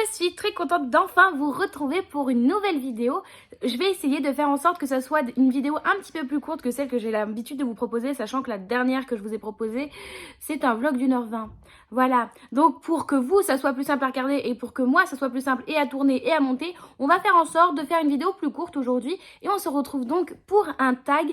Je suis très contente d'enfin vous retrouver pour une nouvelle vidéo. Je vais essayer de faire en sorte que ça soit une vidéo un petit peu plus courte que celle que j'ai l'habitude de vous proposer, sachant que la dernière que je vous ai proposée, c'est un vlog d'1h20. Voilà, donc pour que vous, ça soit plus simple à regarder et pour que moi, ça soit plus simple et à tourner et à monter, on va faire en sorte de faire une vidéo plus courte aujourd'hui. Et on se retrouve donc pour un tag,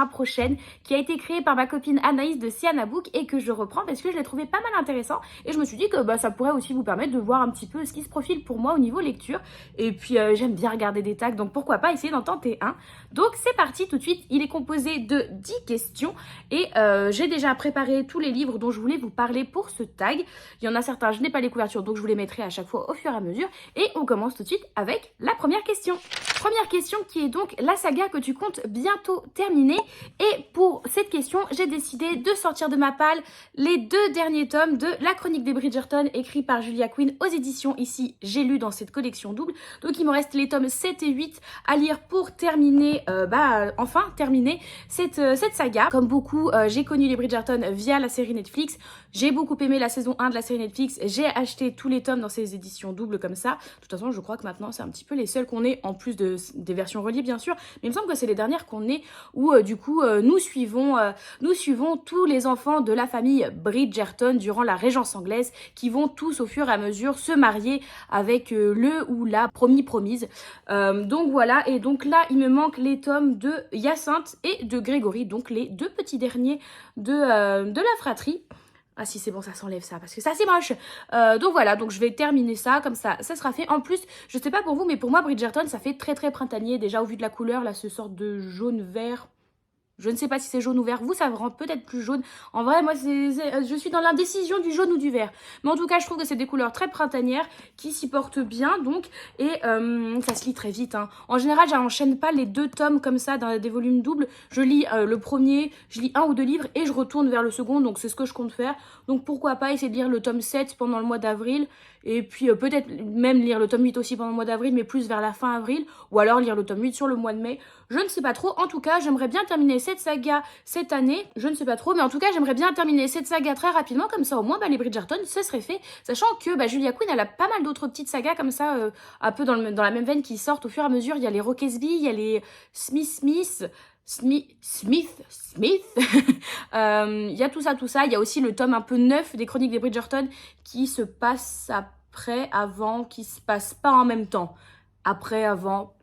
prochaine, qui a été créé par ma copine Anaïs de Siana Book et que je reprends parce que je l'ai trouvé pas mal intéressant. Et je me suis dit que ça pourrait aussi vous permettre de voir un petit peu ce qui se profile pour moi au niveau lecture. Et puis j'aime bien regarder des tags, donc pourquoi pas essayer d'en tenter un. Donc c'est parti tout de suite, il est composé de 10 questions et j'ai déjà préparé tous les livres dont je voulais vous parler pour ce tag. Il y en a certains, je n'ai pas les couvertures, donc je vous les mettrai à chaque fois au fur et à mesure. Et on commence tout de suite avec la première question. Première question qui est donc la saga que tu comptes bientôt terminer. Et pour cette question, j'ai décidé de sortir de ma palle les 2 derniers tomes de La Chronique des Bridgerton, écrit par Julia Quinn aux éditions Ici J'ai lu dans cette collection double. Donc il me reste les tomes 7 et 8 à lire pour terminer, enfin terminer cette saga. Comme beaucoup, j'ai connu les Bridgerton via la série Netflix. J'ai beaucoup aimé la saison 1 de la série Netflix. J'ai acheté tous les tomes dans ces éditions doubles comme ça. De toute façon, je crois que maintenant, c'est un petit peu les seuls qu'on ait, en plus des versions reliées, bien sûr. Mais il me semble que c'est les dernières qu'on ait où, nous suivons tous les enfants de la famille Bridgerton durant la Régence anglaise qui vont tous, au fur et à mesure, se marier avec le ou la promise. Donc voilà, et donc là, il me manque les tomes de Hyacinthe et de Grégory, donc les 2 petits derniers de la fratrie. Ah si, c'est bon, ça s'enlève ça, parce que ça c'est moche. Donc voilà, donc je vais terminer ça, comme ça sera fait. En plus, je sais pas pour vous, mais pour moi, Bridgerton, ça fait très très printanier. Déjà, au vu de la couleur, là, ce sort de jaune-vert. Je ne sais pas si c'est jaune ou vert. Vous, ça rend peut-être plus jaune. En vrai, moi, je suis dans l'indécision du jaune ou du vert. Mais en tout cas, je trouve que c'est des couleurs très printanières qui s'y portent bien, donc. Et ça se lit très vite, hein. En général, j'enchaîne pas les 2 tomes comme ça dans des volumes doubles. Je lis le premier, je lis 1 ou 2 livres et je retourne vers le second. Donc, c'est ce que je compte faire. Donc, pourquoi pas essayer de lire le tome 7 pendant le mois d'avril. Et puis, peut-être même lire le tome 8 aussi pendant le mois d'avril, mais plus vers la fin avril. Ou alors lire le tome 8 sur le mois de mai. Je ne sais pas trop. En tout cas, j'aimerais bien terminer cette saga cette année. Je ne sais pas trop, mais en tout cas, j'aimerais bien terminer cette saga très rapidement. Comme ça, au moins, les Bridgerton, ce serait fait. Sachant que Julia Quinn, elle a pas mal d'autres petites sagas comme ça, un peu dans la même veine qui sortent au fur et à mesure. Il y a les Roquesby, il y a les Smith. Il y a tout ça. Il y a aussi le tome un peu neuf des Chroniques des Bridgerton qui se passe après, avant, qui se passe pas en même temps. Après, avant,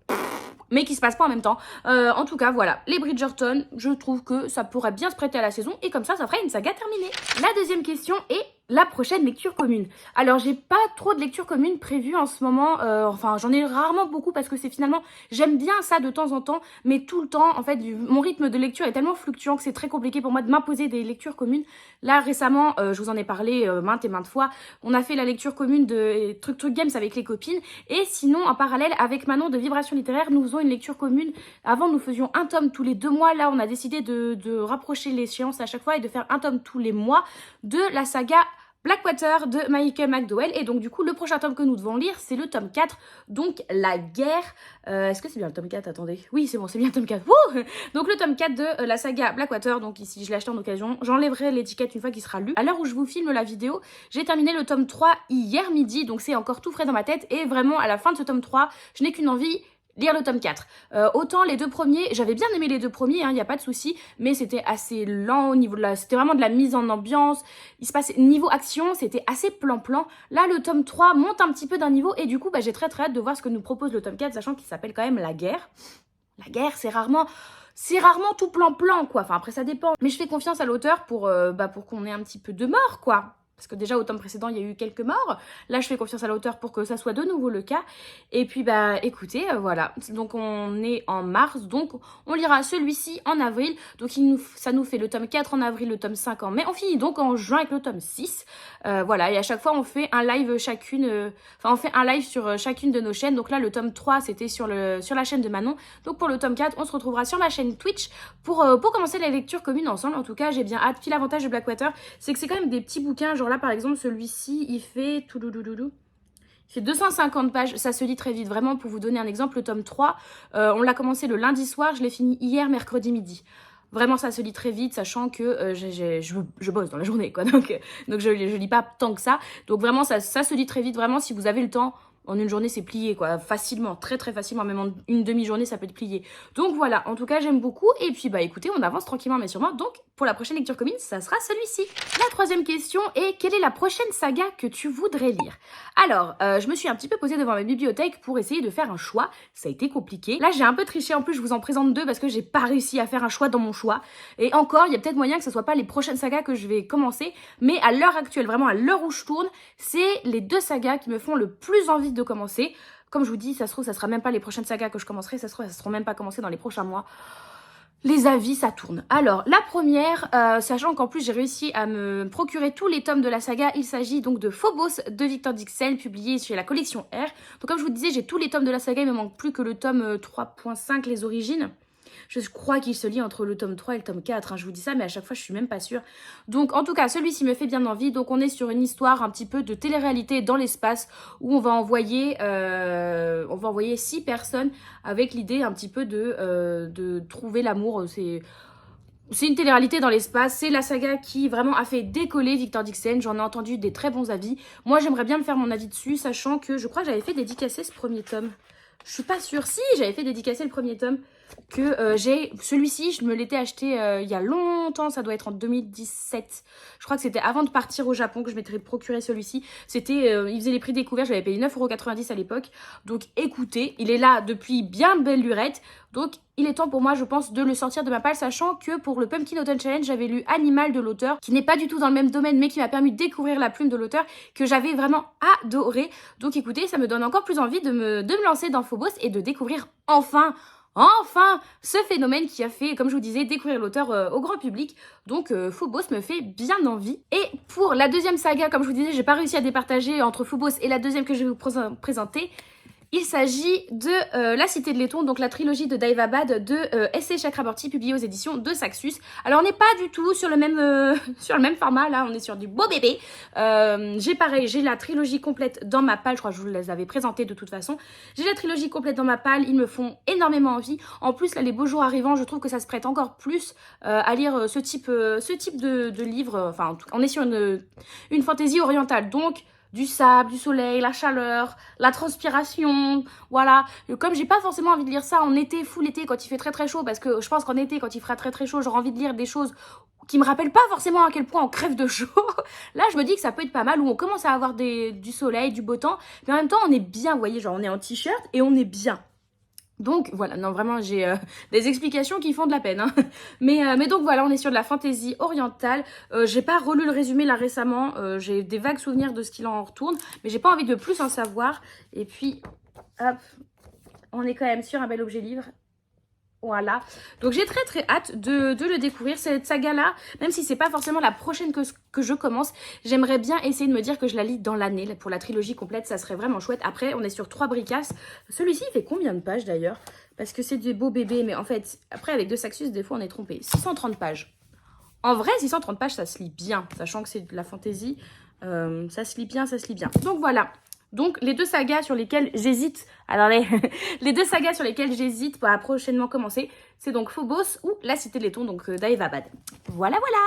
mais qui se passe pas en même temps. En tout cas, voilà, les Bridgerton, je trouve que ça pourrait bien se prêter à la saison et comme ça ferait une saga terminée. La deuxième question est la prochaine lecture commune. Alors, j'ai pas trop de lecture commune prévue en ce moment. Enfin, j'en ai rarement beaucoup parce que c'est finalement, j'aime bien ça de temps en temps, mais tout le temps, en fait, mon rythme de lecture est tellement fluctuant que c'est très compliqué pour moi de m'imposer des lectures communes. Là, récemment, je vous en ai parlé maintes et maintes fois, on a fait la lecture commune de Truc Games avec les copines. Et sinon, en parallèle, avec Manon de Vibration Littéraire, nous faisons une lecture commune. Avant, nous faisions un tome tous les 2 mois. Là, on a décidé de rapprocher l'échéance à chaque fois et de faire un tome tous les mois de la saga Blackwater de Michael McDowell. Et donc du coup le prochain tome que nous devons lire c'est le tome 4, donc la guerre. Est-ce que c'est bien le tome 4? Attendez, oui c'est bon, c'est bien le tome 4. Wouh, donc le tome 4 de la saga Blackwater. Donc ici je l'ai acheté en occasion, j'enlèverai l'étiquette une fois qu'il sera lu. À l'heure où je vous filme la vidéo, j'ai terminé le tome 3 hier midi, donc c'est encore tout frais dans ma tête. Et vraiment à la fin de ce tome 3, je n'ai qu'une envie, lire le tome 4. Autant les 2 premiers, j'avais bien aimé les 2 premiers, il n'y a pas de souci, mais c'était assez lent au niveau de c'était vraiment de la mise en ambiance. Il se passait, niveau action, c'était assez plan-plan. Là, le tome 3 monte un petit peu d'un niveau et du coup, j'ai très hâte de voir ce que nous propose le tome 4, sachant qu'il s'appelle quand même La Guerre. La guerre, c'est rarement tout plan-plan, quoi. Enfin, après, ça dépend. Mais je fais confiance à l'auteur pour qu'on ait un petit peu de mort, quoi. Parce que déjà, au tome précédent, il y a eu quelques morts. Là, je fais confiance à l'auteur pour que ça soit de nouveau le cas. Et puis, écoutez, voilà. Donc, on est en mars. Donc, on lira celui-ci en avril. Donc, ça nous fait le tome 4 en avril, le tome 5 en mai. On finit donc en juin avec le tome 6. Voilà. Et à chaque fois, on fait un live chacune. Enfin, on fait un live sur chacune de nos chaînes. Donc là, le tome 3, c'était sur la chaîne de Manon. Donc, pour le tome 4, on se retrouvera sur ma chaîne Twitch pour commencer la lecture commune ensemble. En tout cas, j'ai bien hâte. Puis, l'avantage de Blackwater, c'est que c'est quand même des petits bouquins. Genre là, par exemple, celui-ci, il fait il fait 250 pages, ça se lit très vite. Vraiment, pour vous donner un exemple, le tome 3, on l'a commencé le lundi soir, je l'ai fini hier, mercredi midi. Vraiment, ça se lit très vite, sachant que je bosse dans la journée, quoi. Donc je lis pas tant que ça. Donc vraiment, ça se lit très vite. Vraiment, si vous avez le temps, en une journée, c'est plié, quoi. Facilement, très très facilement. Même en une demi-journée, ça peut être plié. Donc voilà, en tout cas, j'aime beaucoup. Et puis, bah écoutez, on avance tranquillement, mais sûrement. Donc, pour la prochaine lecture commune, ça sera celui-ci. La troisième question est, quelle est la prochaine saga que tu voudrais lire? Alors, je me suis un petit peu posée devant ma bibliothèque pour essayer de faire un choix. Ça a été compliqué. Là, j'ai un peu triché. En plus, je vous en présente deux parce que j'ai pas réussi à faire un choix dans mon choix. Et encore, il y a peut-être moyen que ce soit pas les prochaines sagas que je vais commencer. Mais à l'heure actuelle, vraiment à l'heure où je tourne, c'est les deux sagas qui me font le plus envie de commencer. Comme je vous dis, ça se trouve, ça sera même pas les prochaines sagas que je commencerai. Ça se trouve, ça sera même pas commencé dans les prochains mois. Les avis, ça tourne. Alors, la première, sachant qu'en plus j'ai réussi à me procurer tous les tomes de la saga, il s'agit donc de Phobos de Victor Dixon, publié chez la collection R. Donc comme je vous disais, j'ai tous les tomes de la saga, il me manque plus que le tome 3.5, les origines. Je crois qu'il se lit entre le tome 3 et le tome 4, hein, je vous dis ça, mais à chaque fois, je suis même pas sûre. Donc, en tout cas, celui-ci me fait bien envie. Donc, on est sur une histoire un petit peu de télé-réalité dans l'espace où on va envoyer 6 personnes avec l'idée un petit peu de trouver l'amour. C'est une télé-réalité dans l'espace, c'est la saga qui vraiment a fait décoller Victor Dixon, j'en ai entendu des très bons avis. Moi, j'aimerais bien me faire mon avis dessus, sachant que je crois que j'avais fait dédicacer ce premier tome. Je suis pas sûre, si j'avais fait dédicacer le premier tome, que celui-ci, je me l'étais acheté il y a longtemps, ça doit être en 2017. Je crois que c'était avant de partir au Japon que je m'étais procuré celui-ci. C'était, il faisait les prix découverts, je l'avais payé 9,90 € à l'époque. Donc écoutez, il est là depuis bien belle lurette. Donc il est temps pour moi, je pense, de le sortir de ma palle, sachant que pour le Pumpkin Autumn Challenge, j'avais lu Animal de l'auteur, qui n'est pas du tout dans le même domaine, mais qui m'a permis de découvrir la plume de l'auteur, que j'avais vraiment adoré. Donc écoutez, ça me donne encore plus envie de me lancer dans Phobos et de découvrir enfin ce phénomène qui a fait, comme je vous disais, découvrir l'auteur au grand public. Donc Phobos me fait bien envie. Et pour la deuxième saga, comme je vous disais, j'ai pas réussi à départager entre Phobos et la deuxième que je vais vous présenter. Il s'agit de La Cité de Laiton, donc la trilogie de Daevabad de S.C. Chakraborty, publiée aux éditions de Saxus. Alors on n'est pas du tout sur le même format, là on est sur du beau bébé. J'ai la trilogie complète dans ma palle, je crois que je vous les avais présentées de toute façon. J'ai la trilogie complète dans ma palle, ils me font énormément envie. En plus là, les beaux jours arrivant, je trouve que ça se prête encore plus à lire ce type de livre. Enfin, en tout cas, on est sur une fantaisie orientale, donc du sable, du soleil, la chaleur, la transpiration, voilà. Comme j'ai pas forcément envie de lire ça en été, full été, quand il fait très très chaud, parce que je pense qu'en été, quand il fera très très chaud, j'aurai envie de lire des choses qui me rappellent pas forcément à quel point on crève de chaud. Là, je me dis que ça peut être pas mal, où on commence à avoir du soleil, du beau temps, mais en même temps, on est bien, vous voyez, genre on est en t-shirt et on est bien. Donc voilà, non vraiment j'ai des explications qui font de la peine, hein. Mais donc voilà, on est sur de la fantaisie orientale. J'ai pas relu le résumé là récemment, j'ai des vagues souvenirs de ce qu'il en retourne, mais j'ai pas envie de plus en savoir. Et puis, hop, on est quand même sur un bel objet livre. Voilà, donc j'ai très très hâte de le découvrir, cette saga-là, même si c'est pas forcément la prochaine que je commence, j'aimerais bien essayer de me dire que je la lis dans l'année, pour la trilogie complète, ça serait vraiment chouette. Après, on est sur 3 bricasses, celui-ci il fait combien de pages d'ailleurs? Parce que c'est des beaux bébés, mais en fait, après avec 2 Saxus, des fois on est trompé, 630 pages. En vrai, 630 pages, ça se lit bien, sachant que c'est de la fantaisie, ça se lit bien, ça se lit bien. Donc voilà. Donc, les deux sagas sur lesquelles j'hésite, alors les deux sagas sur lesquelles j'hésite à prochainement commencer, c'est donc Phobos ou La Cité de Laiton, donc Daevabad. Voilà, voilà.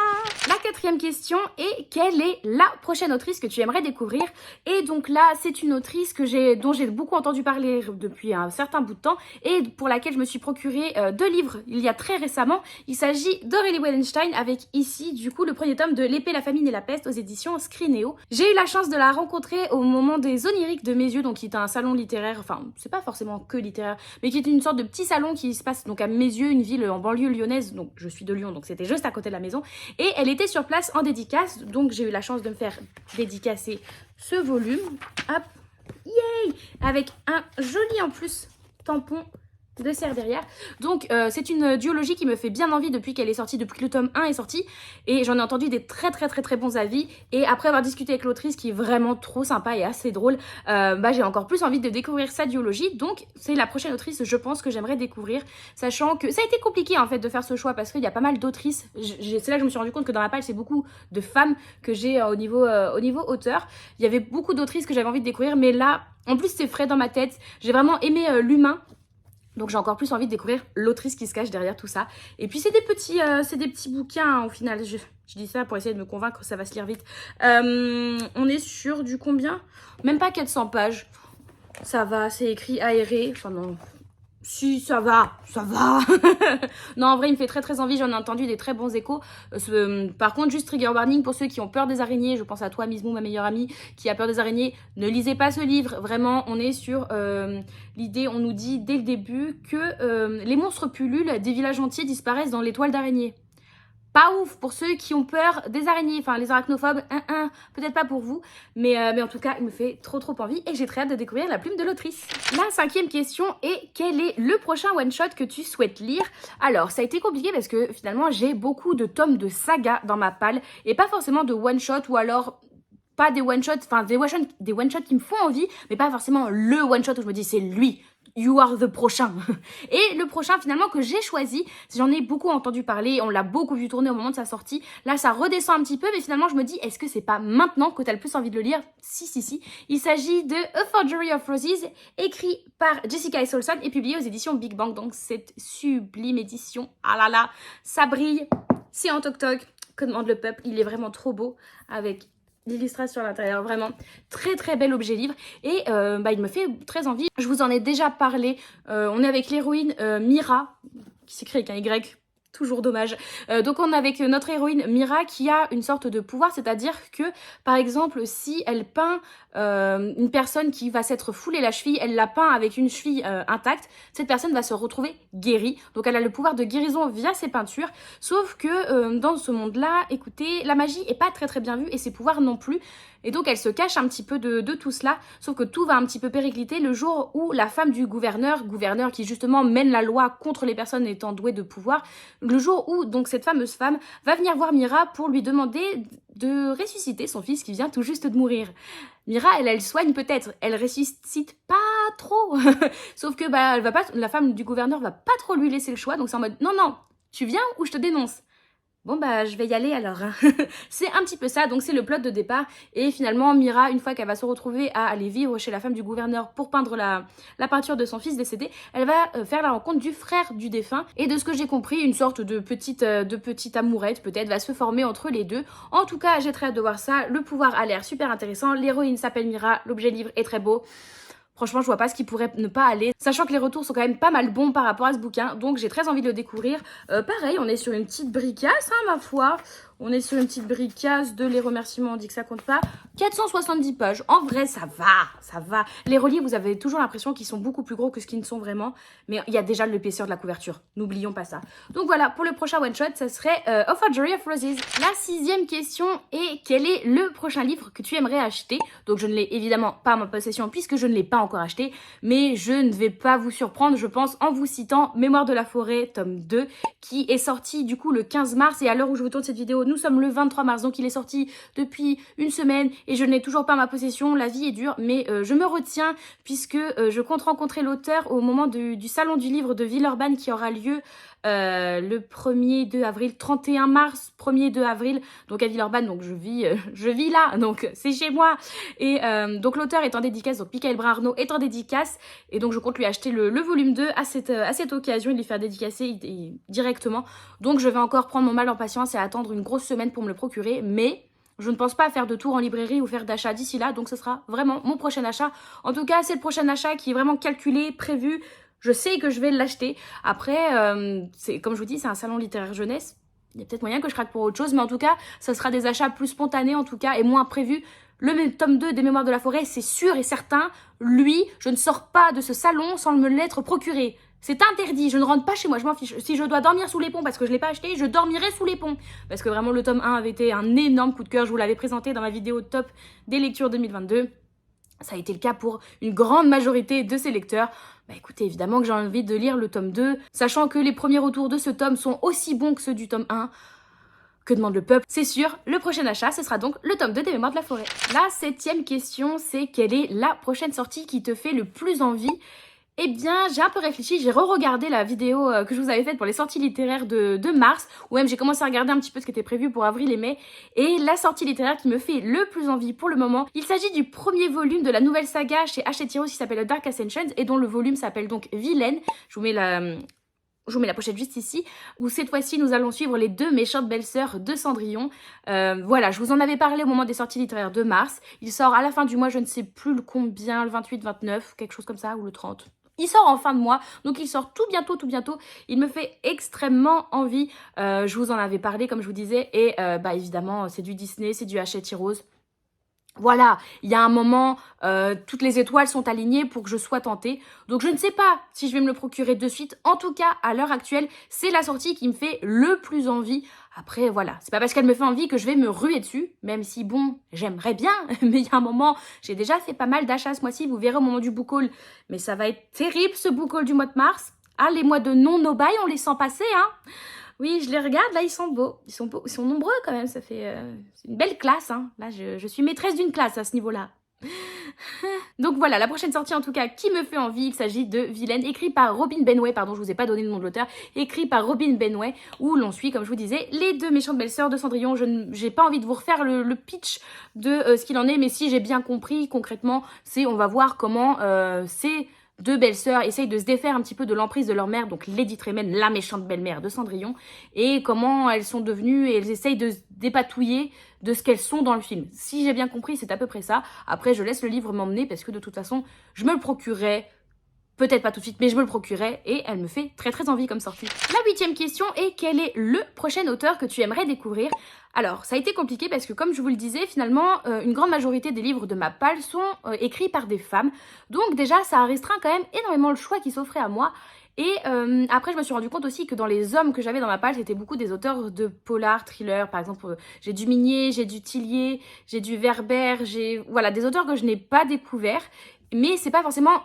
La quatrième question est, quelle est la prochaine autrice que tu aimerais découvrir? Et donc là, c'est une autrice dont j'ai beaucoup entendu parler depuis un certain bout de temps et pour laquelle je me suis procuré 2 livres il y a très récemment. Il s'agit d'Aurélie Wallenstein avec ici, du coup, le premier tome de L'épée, la famine et la peste aux éditions Scrinéo. J'ai eu la chance de la rencontrer au moment des Oniriques de Mes Yeux, donc qui est un salon littéraire, enfin, c'est pas forcément que littéraire, mais qui est une sorte de petit salon qui se passe donc à Mes Yeux, une ville en banlieue lyonnaise, donc je suis de Lyon, donc c'était juste à côté de la maison, et elle était sur place en dédicace, donc j'ai eu la chance de me faire dédicacer ce volume, hop, yay, avec un joli en plus tampon de serre derrière. Donc c'est une duologie qui me fait bien envie depuis qu'elle est sortie, depuis que le tome 1 est sorti, et j'en ai entendu des très bons avis, et après avoir discuté avec l'autrice qui est vraiment trop sympa et assez drôle, j'ai encore plus envie de découvrir sa duologie. Donc c'est la prochaine autrice, je pense, que j'aimerais découvrir, sachant que ça a été compliqué en fait de faire ce choix parce qu'il y a pas mal d'autrices. C'est là que je me suis rendu compte que dans la page c'est beaucoup de femmes que j'ai au niveau auteur. Il y avait beaucoup d'autrices que j'avais envie de découvrir, mais là en plus c'est frais dans ma tête, j'ai vraiment aimé l'humain Donc j'ai encore plus envie de découvrir l'autrice qui se cache derrière tout ça. Et puis c'est des petits bouquins hein, au final. Je dis ça pour essayer de me convaincre, ça va se lire vite. On est sur du combien? Même pas 400 pages. Ça va, c'est écrit aéré. Enfin non, si ça va. Non en vrai il me fait très envie, j'en ai entendu des très bons échos. Par contre juste trigger warning pour ceux qui ont peur des araignées, je pense à toi Mismou, ma meilleure amie qui a peur des araignées, ne lisez pas ce livre, vraiment on est sur l'idée, on nous dit dès le début que les monstres pullulent, des villages entiers disparaissent dans les toiles d'araignées. Pas ouf pour ceux qui ont peur des araignées, enfin les arachnophobes, peut-être pas pour vous, mais en tout cas il me fait trop envie et j'ai très hâte de découvrir la plume de l'autrice. La 5e question est quel est le prochain one-shot que tu souhaites lire? Alors ça a été compliqué parce que finalement j'ai beaucoup de tomes de saga dans ma palle et pas forcément de one-shot ou alors pas des one-shots, enfin des one-shots qui me font envie, mais pas forcément le one-shot où je me dis c'est lui. You are the prochain. Et le prochain finalement que j'ai choisi, j'en ai beaucoup entendu parler, on l'a beaucoup vu tourner au moment de sa sortie. Là ça redescend un petit peu mais finalement je me dis est-ce que c'est pas maintenant que t'as le plus envie de le lire? Si. Il s'agit de A Forgery of Roses, écrit par Jessica Solson et publié aux éditions Big Bang. Donc cette sublime édition, ah là là, ça brille, c'est en toc-toc, que demande le peuple, il est vraiment trop beau avec l'illustration à l'intérieur, vraiment très bel objet livre et il me fait très envie. Je vous en ai déjà parlé, on est avec l'héroïne Mira, qui s'écrit avec un Y, toujours dommage. Donc on est avec notre héroïne Mira qui a une sorte de pouvoir, c'est-à-dire que par exemple si elle peint une personne qui va s'être foulée la cheville, elle la peint avec une cheville intacte, cette personne va se retrouver guérie. Donc elle a le pouvoir de guérison via ses peintures, sauf que dans ce monde-là, écoutez, la magie est pas très bien vue et ses pouvoirs non plus. Et donc elle se cache un petit peu de tout cela, sauf que tout va un petit peu péricliter le jour où la femme du gouverneur qui justement mène la loi contre les personnes étant douées de pouvoir, le jour où donc cette fameuse femme va venir voir Mira pour lui demander de ressusciter son fils qui vient tout juste de mourir. Mira, elle soigne peut-être, elle ressuscite pas trop, sauf que elle va pas, la femme du gouverneur va pas trop lui laisser le choix, donc c'est en mode non, tu viens ou je te dénonce. Bon je vais y aller alors. C'est un petit peu ça, donc c'est le plot de départ. Et finalement Mira, une fois qu'elle va se retrouver à aller vivre chez la femme du gouverneur pour peindre la peinture de son fils décédé, elle va faire la rencontre du frère du défunt. Et de ce que j'ai compris, une sorte de petite amourette peut-être va se former entre les deux. En tout cas j'ai très hâte de voir ça, le pouvoir a l'air super intéressant, l'héroïne s'appelle Mira, l'objet livre est très beau. Franchement, je vois pas ce qui pourrait ne pas aller, sachant que les retours sont quand même pas mal bons par rapport à ce bouquin, donc j'ai très envie de le découvrir. Pareil, on est sur une petite bricasse, ma foi. On est sur une petite bricasse de les remerciements, on dit que ça compte pas. 470 pages, en vrai ça va. Les reliés, vous avez toujours l'impression qu'ils sont beaucoup plus gros que ce qu'ils ne sont vraiment, mais il y a déjà l'épaisseur de la couverture, n'oublions pas ça. Donc voilà, pour le prochain one shot, ça serait A Forgery of Roses. La 6e question est quel est le prochain livre que tu aimerais acheter? Donc je ne l'ai évidemment pas en ma possession puisque je ne l'ai pas encore acheté, mais je ne vais pas vous surprendre, je pense, en vous citant Mémoire de la forêt, tome 2, qui est sorti du coup le 15 mars et à l'heure où je vous tourne cette vidéo, nous sommes le 23 mars, donc il est sorti depuis une semaine et je ne l'ai toujours pas en ma possession. La vie est dure, mais je me retiens puisque je compte rencontrer l'auteur au moment du salon du livre de Villeurbanne qui aura lieu le 1er 2 avril, 31 mars, 1er 2 avril, donc à Villeurbanne, donc je vis là, donc c'est chez moi. Et donc l'auteur est en dédicace, donc Michael Brun-Arnaud est en dédicace, et donc je compte lui acheter le volume 2 à cette occasion, il lui faire dédicacer directement. Donc je vais encore prendre mon mal en patience et attendre une grosse semaine pour me le procurer, mais je ne pense pas faire de tour en librairie ou faire d'achat d'ici là, donc ce sera vraiment mon prochain achat. En tout cas, c'est le prochain achat qui est vraiment calculé, prévu. Je sais que je vais l'acheter. Après, comme je vous dis, c'est un salon littéraire jeunesse. Il y a peut-être moyen que je craque pour autre chose, mais en tout cas, ça sera des achats plus spontanés en tout cas et moins prévus. Le tome 2 des Mémoires de la forêt, c'est sûr et certain. Lui, je ne sors pas de ce salon sans me l'être procuré. C'est interdit, je ne rentre pas chez moi, je m'en fiche. Si je dois dormir sous les ponts parce que je ne l'ai pas acheté, je dormirai sous les ponts. Parce que vraiment, le tome 1 avait été un énorme coup de cœur. Je vous l'avais présenté dans ma vidéo top des lectures 2022. Ça a été le cas pour une grande majorité de ces lecteurs. Écoutez, évidemment que j'ai envie de lire le tome 2, sachant que les premiers retours de ce tome sont aussi bons que ceux du tome 1. Que demande le peuple? C'est sûr, le prochain achat, ce sera donc le tome 2 des Mémoires de la forêt. La 7e question, c'est quelle est la prochaine sortie qui te fait le plus envie? Eh bien, j'ai un peu réfléchi, j'ai re-regardé la vidéo que je vous avais faite pour les sorties littéraires de mars, ou même j'ai commencé à regarder un petit peu ce qui était prévu pour avril et mai, et la sortie littéraire qui me fait le plus envie pour le moment, il s'agit du premier volume de la nouvelle saga chez Hachette Heroes qui s'appelle Dark Ascensions, et dont le volume s'appelle donc Vilaine. Je vous mets la pochette juste ici, où cette fois-ci nous allons suivre les deux méchantes belles-sœurs de Cendrillon. Voilà, je vous en avais parlé au moment des sorties littéraires de mars. Il sort à la fin du mois, je ne sais plus le combien, le 28, 29, quelque chose comme ça, ou le 30. Il sort en fin de mois, donc il sort tout bientôt, tout bientôt. Il me fait extrêmement envie. Je vous en avais parlé, comme je vous disais, et bah évidemment, c'est du Disney, c'est du Hachette Heroes. Voilà, il y a un moment, toutes les étoiles sont alignées pour que je sois tentée. Donc je ne sais pas si je vais me le procurer de suite. En tout cas, à l'heure actuelle, c'est la sortie qui me fait le plus envie. Après, voilà, c'est pas parce qu'elle me fait envie que je vais me ruer dessus. Même si, bon, j'aimerais bien. Mais il y a un moment, j'ai déjà fait pas mal d'achats ce mois-ci. Vous verrez au moment du book haul. Mais ça va être terrible, ce book haul du mois de mars. Ah, les mois de non-no buy, on les sent passer, hein. Oui, je les regarde, là, ils sont beaux. Ils sont beaux, ils sont nombreux quand même, ça fait... c'est une belle classe, hein. Là, je suis maîtresse d'une classe à ce niveau-là. Donc voilà, la prochaine sortie en tout cas qui me fait envie, il s'agit de Vilaine, écrit par Robin Benway, pardon, je vous ai pas donné le nom de l'auteur, écrit par Robin Benway, où l'on suit, comme je vous disais, les deux méchantes belles-sœurs de Cendrillon. J'ai pas envie de vous refaire le pitch de ce qu'il en est, mais si j'ai bien compris, concrètement, on va voir comment c'est... Deux belles-sœurs essayent de se défaire un petit peu de l'emprise de leur mère, donc Lady Tremaine, la méchante belle-mère de Cendrillon, et comment elles sont devenues, et elles essayent de se dépatouiller de ce qu'elles sont dans le film. Si j'ai bien compris, c'est à peu près ça. Après, je laisse le livre m'emmener, parce que de toute façon, je me le procurerai. Peut-être pas tout de suite, mais je me le procurerai et elle me fait très très envie comme sortie. La 8e question est: quel est le prochain auteur que tu aimerais découvrir? Alors, ça a été compliqué parce que, comme je vous le disais, finalement, une grande majorité des livres de ma palle sont écrits par des femmes. Donc déjà, ça a restreint quand même énormément le choix qui s'offrait à moi. Et après, je me suis rendu compte aussi que dans les hommes que j'avais dans ma palle, c'était beaucoup des auteurs de polar, thriller. Par exemple, j'ai du Minier, j'ai du Tillier, j'ai du Werber, voilà, des auteurs que je n'ai pas découverts. Mais c'est pas forcément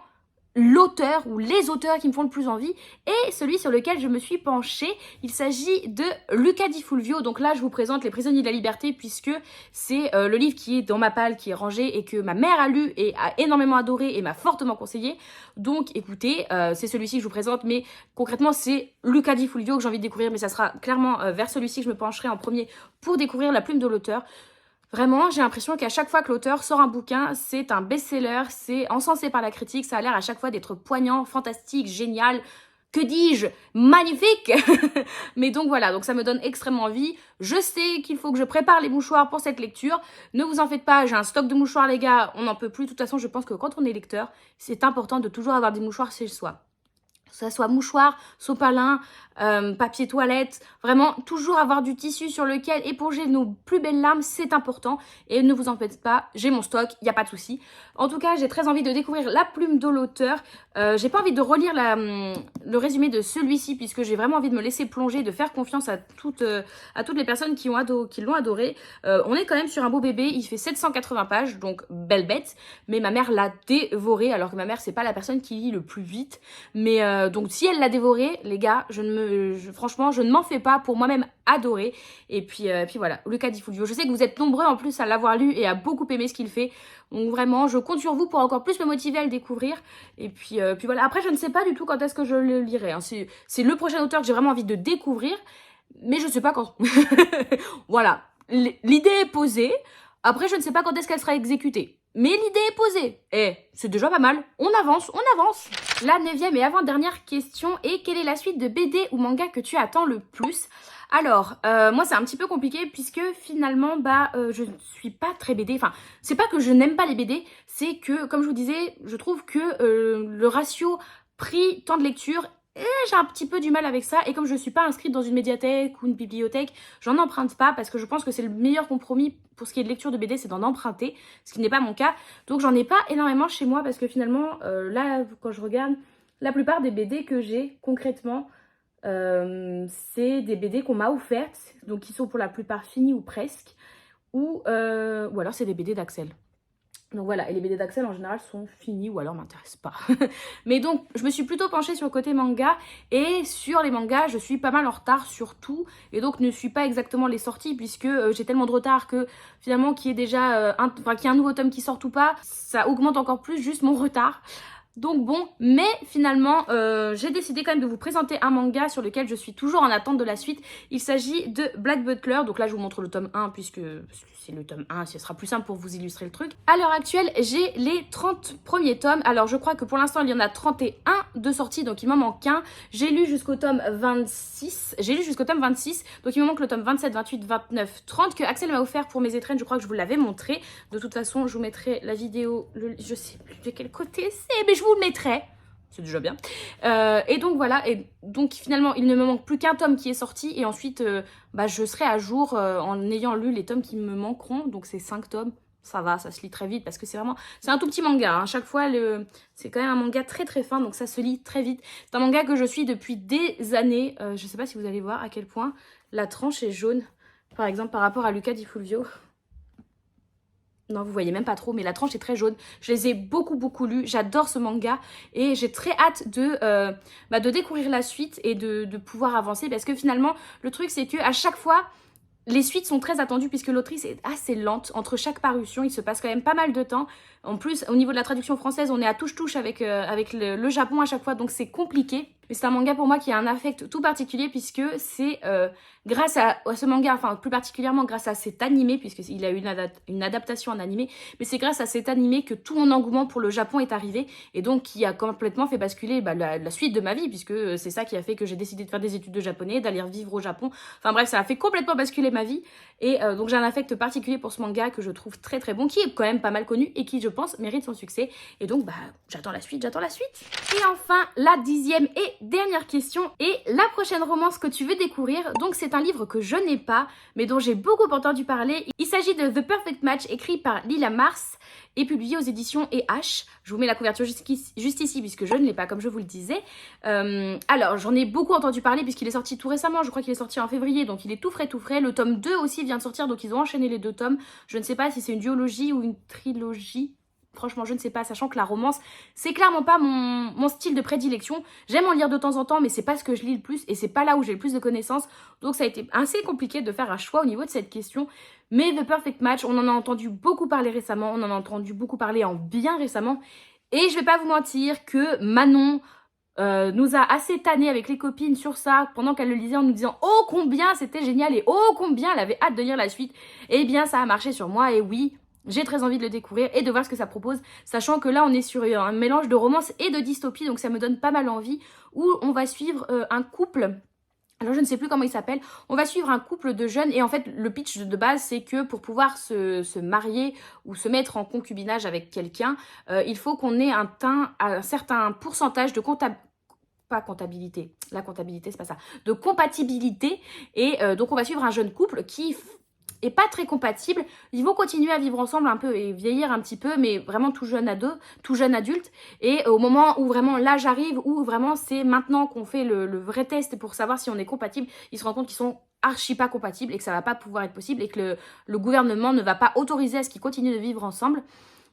l'auteur ou les auteurs qui me font le plus envie, et celui sur lequel je me suis penchée, il s'agit de Luca Di Fulvio. Donc là, je vous présente Les Prisonniers de la Liberté, puisque c'est le livre qui est dans ma palle, qui est rangé, et que ma mère a lu et a énormément adoré et m'a fortement conseillé. Donc écoutez, c'est celui-ci que je vous présente, mais concrètement, c'est Luca Di Fulvio que j'ai envie de découvrir, mais ça sera clairement vers celui-ci que je me pencherai en premier pour découvrir la plume de l'auteur. Vraiment, j'ai l'impression qu'à chaque fois que l'auteur sort un bouquin, c'est un best-seller, c'est encensé par la critique, ça a l'air à chaque fois d'être poignant, fantastique, génial, que dis-je, magnifique. Mais donc voilà, donc ça me donne extrêmement envie. Je sais qu'il faut que je prépare les mouchoirs pour cette lecture. Ne vous en faites pas, j'ai un stock de mouchoirs les gars, on n'en peut plus. De toute façon, je pense que quand on est lecteur, c'est important de toujours avoir des mouchoirs chez soi. Que ça soit mouchoir, sopalin, papier toilette, vraiment toujours avoir du tissu sur lequel éponger nos plus belles larmes, c'est important. Et ne vous en faites pas, j'ai mon stock, il n'y a pas de souci. En tout cas, j'ai très envie de découvrir la plume de l'auteur. J'ai pas envie de relire le résumé de celui-ci, puisque j'ai vraiment envie de me laisser plonger, de faire confiance à toutes les personnes qui l'ont adoré. On est quand même sur un beau bébé, il fait 780 pages, donc belle bête. Mais ma mère l'a dévoré, alors que ma mère, c'est pas la personne qui lit le plus vite. Mais donc si elle l'a dévoré, les gars, franchement, je ne m'en fais pas, pour moi-même adorer. Et puis voilà, Luca Di Fulvio. Je sais que vous êtes nombreux en plus à l'avoir lu et à beaucoup aimer ce qu'il fait. Donc vraiment, je compte sur vous pour encore plus me motiver à le découvrir. Et puis voilà, après je ne sais pas du tout quand est-ce que je le lirai, hein. C'est le prochain auteur que j'ai vraiment envie de découvrir, mais je ne sais pas quand. Voilà, l'idée est posée. Après, je ne sais pas quand est-ce qu'elle sera exécutée. Mais l'idée est posée. Et c'est déjà pas mal. On avance, on avance. La 9e et avant-dernière question est: quelle est la suite de BD ou manga que tu attends le plus? Alors, moi c'est un petit peu compliqué, puisque finalement, je ne suis pas très BD. Enfin, c'est pas que je n'aime pas les BD, c'est que, comme je vous disais, je trouve que le ratio prix, temps de lecture, j'ai un petit peu du mal avec ça. Et comme je ne suis pas inscrite dans une médiathèque ou une bibliothèque, j'en emprunte pas, parce que je pense que c'est le meilleur compromis pour ce qui est de lecture de BD, c'est d'en emprunter, ce qui n'est pas mon cas. Donc j'en ai pas énormément chez moi, parce que finalement, là, quand je regarde, la plupart des BD que j'ai concrètement, c'est des BD qu'on m'a offertes, donc qui sont pour la plupart finies ou presque, ou alors c'est des BD d'Axel. Donc voilà, et les BD d'Axel en général sont finis ou alors m'intéressent pas. Mais donc je me suis plutôt penchée sur le côté manga, et sur les mangas je suis pas mal en retard sur tout, et donc ne suis pas exactement les sorties, puisque j'ai tellement de retard que finalement qu'il y ait déjà qu'il y ait un nouveau tome qui sorte ou pas, ça augmente encore plus juste mon retard. Donc bon, mais finalement, j'ai décidé quand même de vous présenter un manga sur lequel je suis toujours en attente de la suite. Il s'agit de Black Butler. Donc là, je vous montre le tome 1 puisque c'est le tome 1, ce sera plus simple pour vous illustrer le truc. À l'heure actuelle, j'ai les 30 premiers tomes. Alors je crois que pour l'instant, il y en a 31 de sortie, donc il m'en manque un. J'ai lu jusqu'au tome 26. Donc il me manque le tome 27, 28, 29, 30 que Axel m'a offert pour mes étrennes. Je crois que je vous l'avais montré. De toute façon, je vous mettrai la vidéo, je sais plus de quel côté c'est, mais je vous le mettrai. C'est déjà bien. Et donc voilà, et donc finalement il ne me manque plus qu'un tome qui est sorti et ensuite je serai à jour en ayant lu les tomes qui me manqueront. Donc c'est 5 tomes, ça va, ça se lit très vite parce que c'est un tout petit manga. Hein. Chaque fois c'est quand même un manga très très fin, donc ça se lit très vite. C'est un manga que je suis depuis des années. Je sais pas si vous allez voir à quel point la tranche est jaune, par exemple par rapport à Luca Di Fulvio. Non, vous voyez même pas trop, mais la tranche est très jaune. Je les ai beaucoup lus. J'adore ce manga et j'ai très hâte de découvrir la suite et de pouvoir avancer parce que finalement, le truc c'est que à chaque fois, les suites sont très attendues puisque l'autrice est assez lente. Entre chaque parution, il se passe quand même pas mal de temps. En plus, au niveau de la traduction française, on est à touche-touche avec le Japon à chaque fois, donc c'est compliqué. Mais c'est un manga pour moi qui a un affect tout particulier puisque c'est grâce à ce manga, enfin plus particulièrement grâce à cet animé, puisqu'il a eu une adaptation en animé, mais c'est grâce à cet animé que tout mon engouement pour le Japon est arrivé et donc qui a complètement fait basculer la suite de ma vie puisque c'est ça qui a fait que j'ai décidé de faire des études de japonais, d'aller vivre au Japon. Enfin bref, ça a fait complètement basculer ma vie et donc j'ai un affect particulier pour ce manga que je trouve très très bon, qui est quand même pas mal connu et qui je pense mérite son succès. Et donc j'attends la suite. Et enfin, la 10e et dernière question est la prochaine romance que tu veux découvrir. Donc c'est un livre que je n'ai pas, mais dont j'ai beaucoup entendu parler. Il s'agit de The Perfect Match, écrit par Lila Mars et publié aux éditions E.H. Je vous mets la couverture juste ici, puisque je ne l'ai pas, comme je vous le disais. Alors, j'en ai beaucoup entendu parler, puisqu'il est sorti tout récemment. Je crois qu'il est sorti en février, donc il est tout frais. Le tome 2 aussi vient de sortir, donc ils ont enchaîné les 2 tomes. Je ne sais pas si c'est une duologie ou une trilogie. Franchement, je ne sais pas, sachant que la romance, c'est clairement pas mon style de prédilection. J'aime en lire de temps en temps, mais c'est pas ce que je lis le plus et c'est pas là où j'ai le plus de connaissances. Donc ça a été assez compliqué de faire un choix au niveau de cette question. Mais The Perfect Match, on en a entendu beaucoup parler récemment, on en a entendu beaucoup parler en bien récemment. Et je vais pas vous mentir que Manon nous a assez tanné avec les copines sur ça pendant qu'elle le lisait en nous disant oh combien c'était génial et oh combien elle avait hâte de lire la suite. Eh bien ça a marché sur moi et oui, j'ai très envie de le découvrir et de voir ce que ça propose, sachant que là on est sur un mélange de romance et de dystopie, donc ça me donne pas mal envie, où on va suivre un couple. Alors je ne sais plus comment il s'appelle, on va suivre un couple de jeunes et en fait le pitch de base c'est que pour pouvoir se marier ou se mettre en concubinage avec quelqu'un, il faut qu'on ait un certain pourcentage de comptabilité, la comptabilité c'est pas ça, de compatibilité et donc on va suivre un jeune couple qui est pas très compatible. Ils vont continuer à vivre ensemble un peu et vieillir un petit peu, mais vraiment tout jeune adulte. Et au moment où vraiment l'âge arrive, où vraiment c'est maintenant qu'on fait le vrai test pour savoir si on est compatible, ils se rendent compte qu'ils sont archi pas compatibles et que ça va pas pouvoir être possible et que le gouvernement ne va pas autoriser à ce qu'ils continuent de vivre ensemble.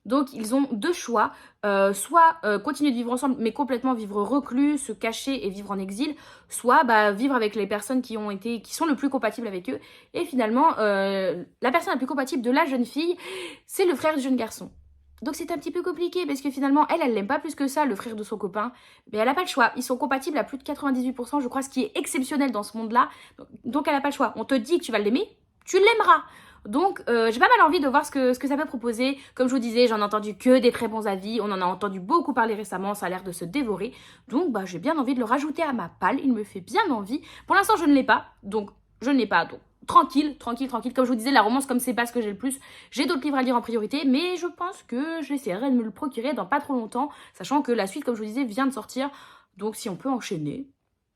Donc ils ont 2 choix, soit continuer de vivre ensemble mais complètement vivre reclus, se cacher et vivre en exil, soit vivre avec les personnes qui sont le plus compatibles avec eux. Et finalement, la personne la plus compatible de la jeune fille, c'est le frère du jeune garçon. Donc c'est un petit peu compliqué parce que finalement, elle l'aime pas plus que ça, le frère de son copain. Mais elle n'a pas le choix. Ils sont compatibles à plus de 98%, je crois, ce qui est exceptionnel dans ce monde-là. Donc elle n'a pas le choix. On te dit que tu vas l'aimer, tu l'aimeras. Donc j'ai pas mal envie de voir ce que ça peut proposer. Comme je vous disais, j'en ai entendu que des très bons avis. On en a entendu beaucoup parler récemment, ça a l'air de se dévorer. Donc j'ai bien envie de le rajouter à ma palle. Il me fait bien envie. Pour l'instant je ne l'ai pas, donc tranquille. Comme je vous disais, la romance, comme c'est pas ce que j'ai le plus, j'ai d'autres livres à lire en priorité, mais je pense que j'essaierai de me le procurer dans pas trop longtemps, sachant que la suite, comme je vous disais, vient de sortir. Donc si on peut enchaîner,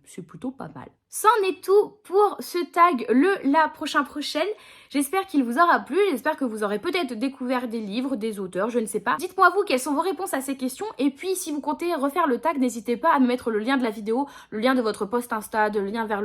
c'est plutôt pas mal. C'en est tout pour ce tag la prochaine. J'espère qu'il vous aura plu, j'espère que vous aurez peut-être découvert des livres, des auteurs, je ne sais pas. Dites-moi vous quelles sont vos réponses à ces questions et puis si vous comptez refaire le tag, n'hésitez pas à me mettre le lien de la vidéo, le lien de votre post Insta, le lien vers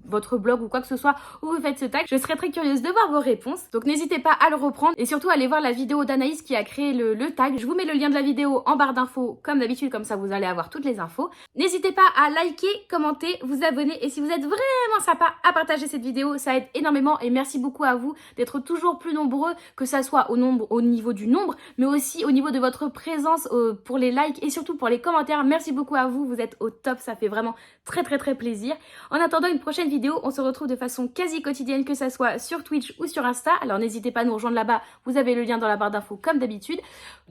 votre blog ou quoi que ce soit où vous faites ce tag. Je serais très curieuse de voir vos réponses, donc n'hésitez pas à le reprendre et surtout allez voir la vidéo d'Anaïs qui a créé le tag. Je vous mets le lien de la vidéo en barre d'infos comme d'habitude, comme ça vous allez avoir toutes les infos. N'hésitez pas à liker, commenter, vous abonner et si si vous êtes vraiment sympa à partager cette vidéo, ça aide énormément et merci beaucoup à vous d'être toujours plus nombreux, que ça soit au niveau du nombre, mais aussi au niveau de votre présence pour les likes et surtout pour les commentaires. Merci beaucoup à vous, vous êtes au top, ça fait vraiment très plaisir. En attendant une prochaine vidéo, on se retrouve de façon quasi quotidienne, que ça soit sur Twitch ou sur Insta. Alors n'hésitez pas à nous rejoindre là-bas, vous avez le lien dans la barre d'infos comme d'habitude.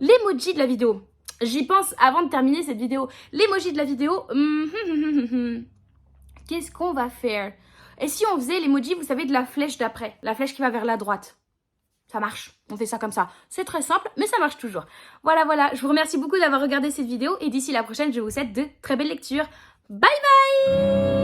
L'emoji de la vidéo, j'y pense avant de terminer cette vidéo. L'emoji de la vidéo, qu'est-ce qu'on va faire? Et si on faisait l'emoji, vous savez, de la flèche d'après, la flèche qui va vers la droite? Ça marche, on fait ça comme ça. C'est très simple, mais ça marche toujours. Voilà, je vous remercie beaucoup d'avoir regardé cette vidéo et d'ici la prochaine, je vous souhaite de très belles lectures. Bye bye!